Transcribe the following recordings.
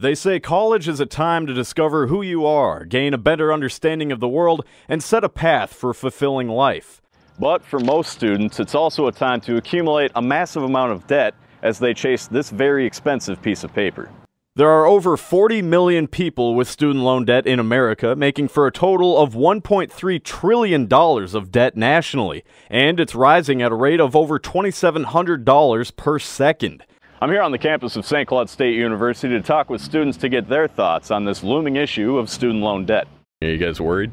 They say college is a time to discover who you are, gain a better understanding of the world, and set a path for fulfilling life. But for most students, it's also a time to accumulate a massive amount of debt as they chase this very expensive piece of paper. There are over 40 million people with student loan debt in America, making for a total of $1.3 trillion of debt nationally, and it's rising at a rate of over $2,700 per second. I'm here on the campus of St. Cloud State University to talk with students to get their thoughts on this looming issue of student loan debt. Are you guys worried?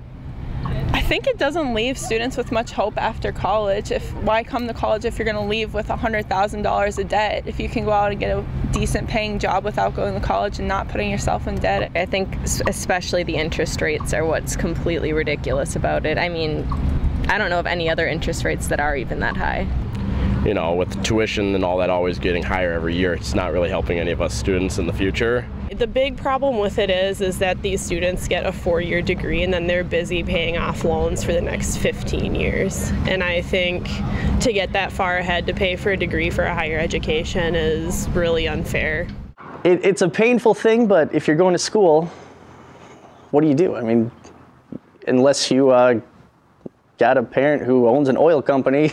I think it doesn't leave students with much hope after college. Why come to college if you're going to leave with $100,000 of debt? If you can go out and get a decent paying job without going to college and not putting yourself in debt. I think especially the interest rates are what's completely ridiculous about it. I mean, I don't know of any other interest rates that are even that high. You know, with tuition and all that always getting higher every year, it's not really helping any of us students in the future. The big problem with it is that these students get a 4-year degree and then they're busy paying off loans for the next 15 years. And I think to get that far ahead to pay for a degree for a higher education is really unfair. It's a painful thing, but if you're going to school, what do? I mean, unless you got a parent who owns an oil company,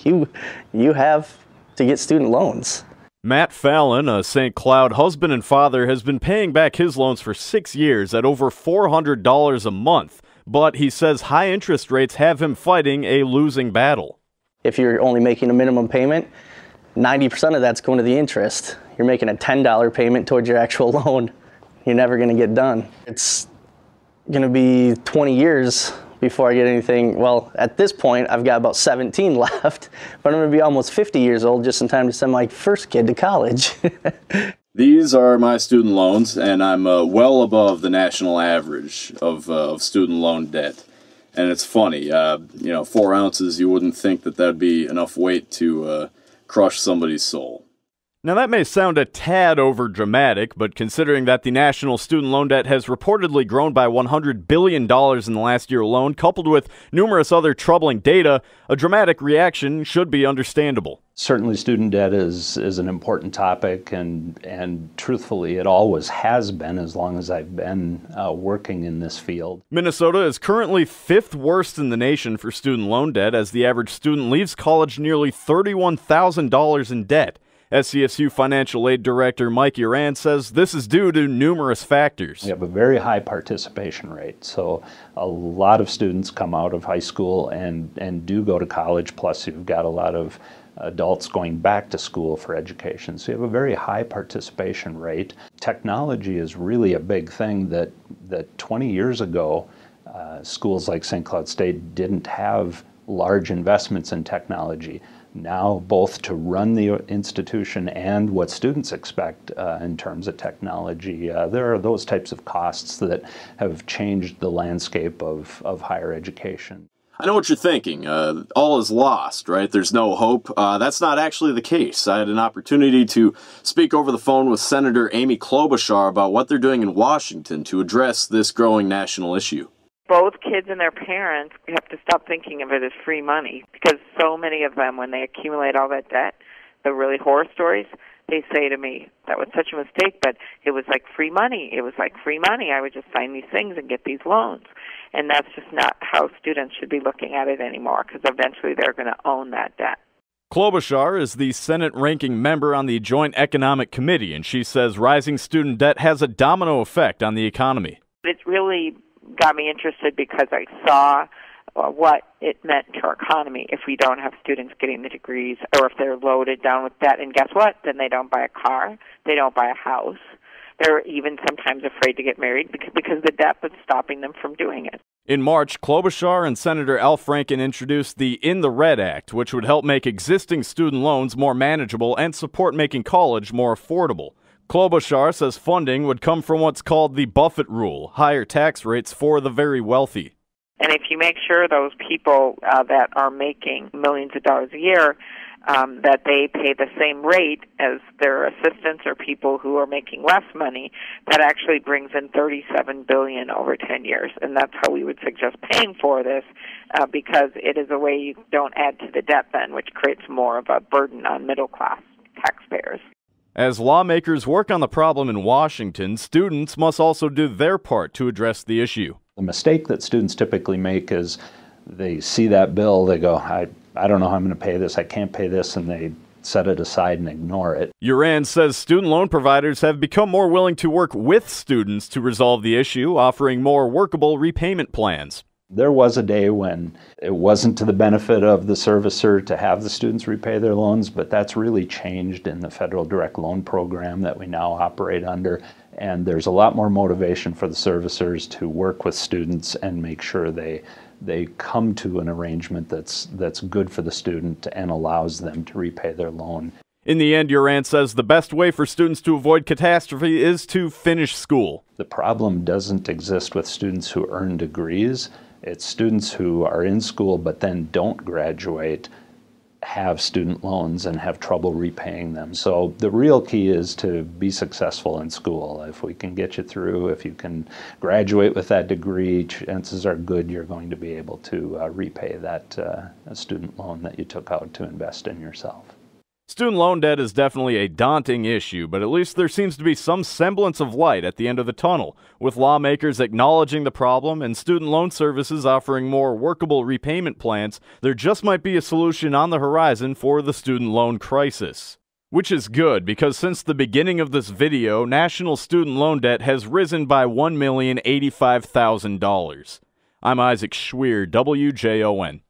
you have to get student loans. Matt Fallon, a St. Cloud husband and father, has been paying back his loans for 6 years at over $400 a month, but he says high interest rates have him fighting a losing battle. If you're only making a minimum payment, 90% of that's going to the interest. You're making a $10 payment towards your actual loan. You're never going to get done. It's going to be 20 years before I get anything. Well, at this point, I've got about 17 left, but I'm going to be almost 50 years old just in time to send my first kid to college. These are my student loans, and I'm well above the national average of student loan debt. And it's funny, you know, 4 ounces, you wouldn't think that that'd be enough weight to crush somebody's soul. Now that may sound a tad over-dramatic, but considering that the national student loan debt has reportedly grown by $100 billion in the last year alone, coupled with numerous other troubling data, a dramatic reaction should be understandable. Certainly student debt is an important topic, and truthfully it always has been as long as I've been working in this field. Minnesota is currently 5th worst in the nation for student loan debt, as the average student leaves college nearly $31,000 in debt. SCSU Financial Aid Director Mike Uran says this is due to numerous factors. We have a very high participation rate, so a lot of students come out of high school and do go to college, plus you've got a lot of adults going back to school for education. So you have a very high participation rate. Technology is really a big thing that 20 years ago, schools like St. Cloud State didn't have large investments in technology. Now, both to run the institution and what students expect in terms of technology, there are those types of costs that have changed the landscape of higher education. I know what you're thinking. All is lost, right? There's no hope. That's not actually the case. I had an opportunity to speak over the phone with Senator Amy Klobuchar about what they're doing in Washington to address this growing national issue. Both kids and their parents have to stop thinking of it as free money, because so many of them, when they accumulate all that debt, the really horror stories, they say to me, that was such a mistake, but it was like free money. It was like free money. I would just sign these things and get these loans. And that's just not how students should be looking at it anymore, because eventually they're going to own that debt. Klobuchar is the Senate ranking member on the Joint Economic Committee, and she says rising student debt has a domino effect on the economy. It really got me interested because I saw what it meant to our economy if we don't have students getting the degrees, or if they're loaded down with debt. And guess what? Then they don't buy a car, they don't buy a house. They're even sometimes afraid to get married because the debt was stopping them from doing it. In March, Klobuchar and Senator Al Franken introduced the In the Red Act, which would help make existing student loans more manageable and support making college more affordable. Klobuchar says funding would come from what's called the Buffett rule, higher tax rates for the very wealthy. And if you make sure those people that are making millions of dollars a year, that they pay the same rate as their assistants or people who are making less money, that actually brings in $37 billion over 10 years. And that's how we would suggest paying for this, because it is a way you don't add to the debt then, which creates more of a burden on middle-class taxpayers. As lawmakers work on the problem in Washington, students must also do their part to address the issue. The mistake that students typically make is they see that bill, they go, I don't know how I'm going to pay this, I can't pay this, and they set it aside and ignore it. Uran says student loan providers have become more willing to work with students to resolve the issue, offering more workable repayment plans. There was a day when it wasn't to the benefit of the servicer to have the students repay their loans, but that's really changed in the federal direct loan program that we now operate under. And there's a lot more motivation for the servicers to work with students and make sure they come to an arrangement that's good for the student and allows them to repay their loan. In the end, Uran says the best way for students to avoid catastrophe is to finish school. The problem doesn't exist with students who earn degrees. It's students who are in school but then don't graduate, have student loans, and have trouble repaying them. So the real key is to be successful in school. If we can get you through, if you can graduate with that degree, chances are good you're going to be able to repay that student loan that you took out to invest in yourself. Student loan debt is definitely a daunting issue, but at least there seems to be some semblance of light at the end of the tunnel, with lawmakers acknowledging the problem and student loan services offering more workable repayment plans. There just might be a solution on the horizon for the student loan crisis. Which is good, because since the beginning of this video, national student loan debt has risen by $1,085,000. I'm Isaac Schweer, WJON.